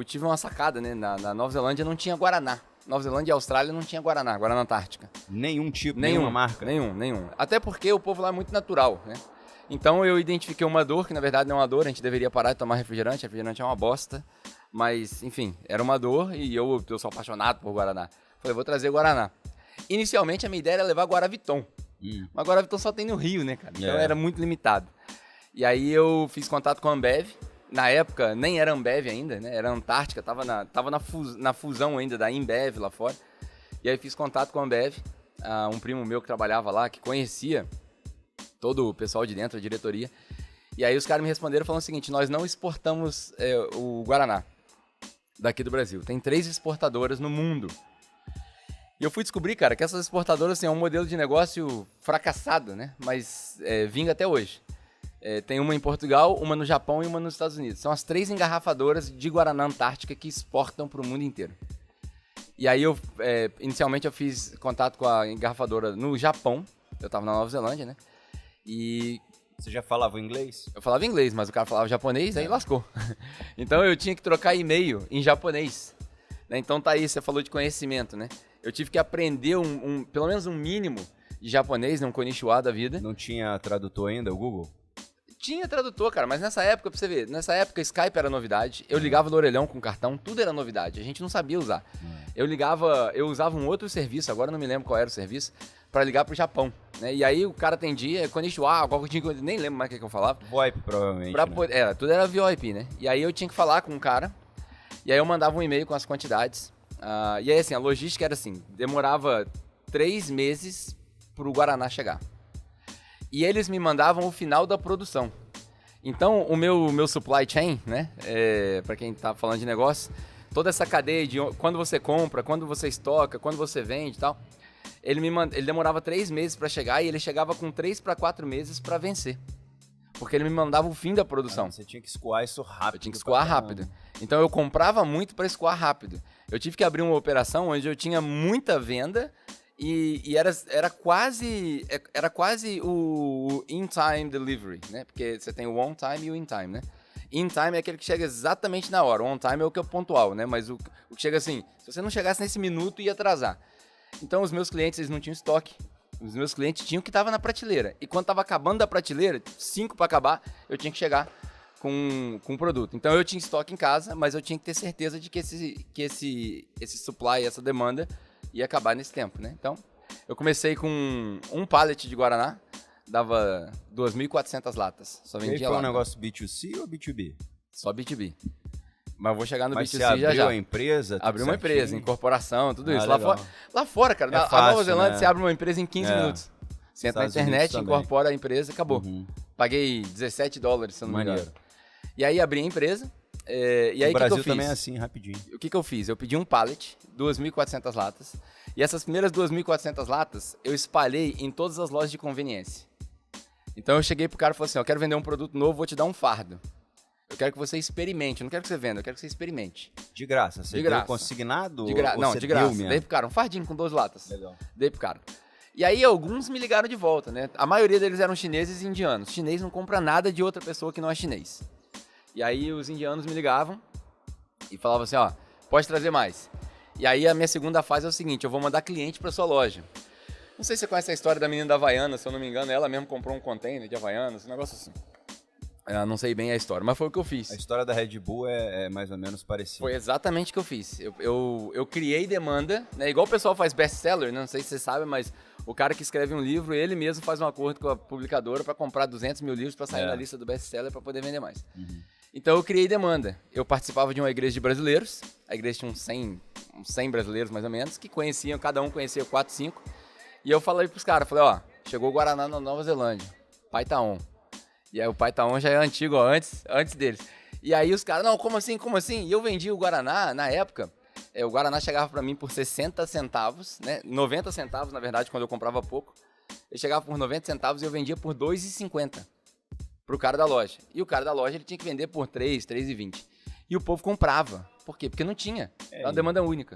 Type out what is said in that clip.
tive uma sacada, né? Na Nova Zelândia não tinha Guaraná. Nova Zelândia e Austrália não tinha Guaraná Antártica. Nenhum tipo, nenhuma marca? Nenhum. Até porque o povo lá é muito natural, né? Então eu identifiquei uma dor, que na verdade não é uma dor, a gente deveria parar de tomar refrigerante é uma bosta. Mas, enfim, era uma dor e eu sou apaixonado por Guaraná. Falei, vou trazer Guaraná. Inicialmente a minha ideia era levar Guaraviton. Mas Guaraviton só tem no Rio, né, cara? Então era muito limitado. E aí eu fiz contato com a Ambev. Na época, nem era Ambev ainda, né? Era Antártica, tava na fusão ainda da Embev lá fora. E aí fiz contato com a Ambev. Um primo meu que trabalhava lá, que conhecia todo o pessoal de dentro, a diretoria. E aí os caras me responderam falando o seguinte, nós não exportamos o Guaraná daqui do Brasil. Tem 3 exportadoras no mundo. E eu fui descobrir, cara, que essas exportadoras assim, é um modelo de negócio fracassado, né? Mas vinga até hoje. Tem uma em Portugal, uma no Japão e uma nos Estados Unidos. São as 3 engarrafadoras de Guaraná Antártica que exportam para o mundo inteiro. E aí, inicialmente, eu fiz contato com a engarrafadora no Japão. Eu estava na Nova Zelândia, né? E... Você já falava inglês? Eu falava inglês, mas o cara falava japonês, aí lascou. Então, eu tinha que trocar e-mail em japonês. Né? Então, tá aí, você falou de conhecimento, né? Eu tive que aprender pelo menos um mínimo de japonês, um konnichiwa da vida. Não tinha tradutor ainda, o Google? Tinha tradutor, cara, mas nessa época, pra você ver, Skype era novidade, eu ligava no orelhão com cartão, tudo era novidade, a gente não sabia usar. Eu usava um outro serviço, agora não me lembro qual era o serviço, pra ligar pro Japão, né? E aí o cara atendia, konnichiwa, nem lembro mais o que eu falava. VoIP, provavelmente, né? Tudo era VoIP, né? E aí eu tinha que falar com o cara, e aí eu mandava um e-mail com as quantidades, e aí assim, a logística era assim, demorava 3 meses pro Guaraná chegar. E eles me mandavam o final da produção. Então, o meu supply chain, né? Para quem tá falando de negócio, toda essa cadeia de quando você compra, quando você estoca, quando você vende e tal, ele demorava 3 meses para chegar e ele chegava com 3 para 4 meses para vencer. Porque ele me mandava o fim da produção. Você tinha que escoar isso rápido. Eu tinha que escoar rápido. Então, eu comprava muito para escoar rápido. Eu tive que abrir uma operação onde eu tinha muita venda. E era quase o in-time delivery, né? Porque você tem o on-time e o in-time, né? In-time é aquele que chega exatamente na hora. O on-time é o que é pontual, né? Mas o que chega assim, se você não chegasse nesse minuto, ia atrasar. Então, os meus clientes, eles não tinham estoque. Os meus clientes tinham o que estava na prateleira. E quando estava acabando da prateleira, 5 para acabar, eu tinha que chegar com o produto. Então, eu tinha estoque em casa, mas eu tinha que ter certeza de que esse supply, essa demanda ia acabar nesse tempo, né? Então, eu comecei com um pallet de Guaraná, dava 2.400 latas. Só vendia lá. Foi um negócio B2C ou B2B? Só B2B. Mas eu vou chegar no Mas B2C você abriu já. a empresa? Abri uma empresa, incorporação, tudo isso. Legal. Lá fora, cara, É a Nova fácil, Zelândia, né? você abre uma empresa em 15 minutos. Você entra na Estados internet, Unidos também. incorpora a empresa, acabou. Paguei $17, se eu não me engano. E aí abri a empresa. E aí, o Brasil que eu fiz? também é assim, rapidinho. O que eu fiz? Eu pedi um pallet, 2.400 latas. E essas primeiras 2.400 latas, eu espalhei em todas as lojas de conveniência. Então eu cheguei pro cara e falei assim, eu quero vender um produto novo, vou te dar um fardo. Eu quero que você experimente, eu não quero que você venda, eu quero que você experimente. De graça? Você deu consignado? Não, você de graça. Deu mesmo? Dei pro cara, um fardinho com 12 latas. Legal. Dei pro cara. E aí alguns me ligaram de volta, né? A maioria deles eram chineses e indianos. Chinês não compra nada de outra pessoa que não é chinês. E aí os indianos me ligavam e falavam assim, ó, pode trazer mais. E aí a minha segunda fase é o seguinte, eu vou mandar cliente pra sua loja. Não sei se você conhece a história da menina da Havaianas, se eu não me engano, ela mesmo comprou um container de Havaianas, um negócio assim. Eu não sei bem a história, mas foi o que eu fiz. A história da Red Bull é mais ou menos parecida. Foi exatamente o que eu fiz. Eu criei demanda, né? Igual o pessoal faz best-seller, não sei se você sabe, mas o cara que escreve um livro, ele mesmo faz um acordo com a publicadora para comprar 200 mil livros para sair na lista do best-seller para poder vender mais. Então eu criei demanda. Eu participava de uma igreja de brasileiros, a igreja tinha uns 100 brasileiros mais ou menos, que conheciam, cada um conhecia 4, 5. E eu falei pros caras, falei, ó, chegou o Guaraná na Nova Zelândia, Pai tá on. E aí o Pai tá on já é antigo, ó, antes deles. E aí os caras, não, como assim? E eu vendi o Guaraná, na época, o Guaraná chegava pra mim por 60 centavos, né? 90 centavos, na verdade, quando eu comprava pouco. Ele chegava por 90 centavos e eu vendia por 2,50 pro cara da loja. E o cara da loja, ele tinha que vender por 3,20. E o povo comprava. Por quê? Porque não tinha. É uma demanda única.